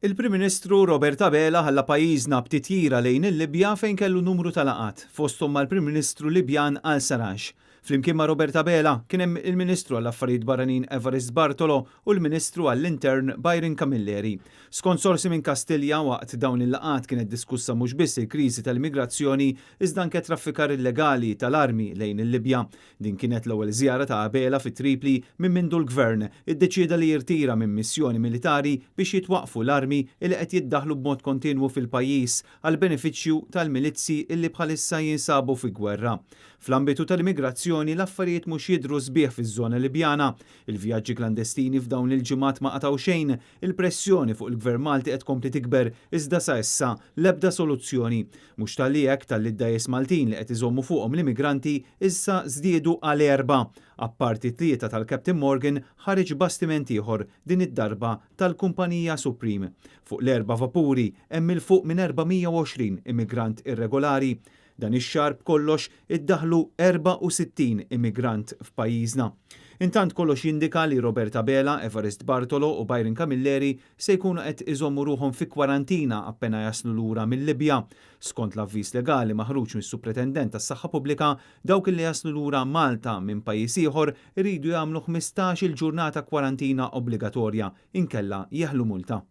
Il-Prim Ministru Roberta Bela ħalla pajjiżna b'titjira lejn il-Libja fejn kellu numru ta' laqat fosthom mal-Prim Ministru Libjan al-Sarraj. Flimkien ma' Roberta Bela kien hemm il-Ministru għall-Affarijiet Barranin Evarist Bartolo u l-Ministru għall-Intern Byron Camilleri. Skont sorsi minn Kastilja waqt dawn il-laqat kienet diskussa mhux biss il-kriżi tal-immigrazzjoni iżda anke traffikar illegali tal-armi lejn il-Libja. Din kienet l-ewwel żjara ta' Bela fi Tripli minn mindu l-Gvern iddeċieda li jirtira minn missjoni militari biex jitwaqfu l-armi li qed jiddaħħlu b'mod kontinwu fil-pajjiż għal benefiċċju tal-milizzi illi bħalissa jinsabu fi gwerra. Fl-ambitu tal-immigrazzjoni l-affarijiet mhux jidhru sbieħ fiż-żona Libjana. Il-vjaġġi klandestini f'dawn il-ġimgħat ma qataw xejn, il-pressjoni fuq il-Gvern Malti qed tkompli tikber iżda sa issa l-ebda soluzzjoni. Mhux tal-hekk tal-iddajes Maltin li qed iżommu fuqhom l-immigranti issa żdiedu għal 4. Apparti 3 tal-Captain Morgan ħareġ bastiment ieħor din id-darba tal-Kumpanija Supreme. Fuq l-4 vapuri hemm il-fuq minn 420 immigrant irregolari. Dan ix-xahar b'kollox iddaħlu 64 immigrant f'pajjiżna. Intant kollox jindika li Roberta Bela, Evarist Bartolo u Byron Camilleri se jkunu qed iżommu ruħhom fi kwarantina appena jaslu lura mill-Libja. Skont l-avviż legali maħruġ mis-Supretendent tas-Saħħa Pubblika, dawk li jaslu lura Malta minn pajjiż ieħor iridu jagħmlu 15-il ġurnata kwarantina obbligatorja inkella jeħlu multa.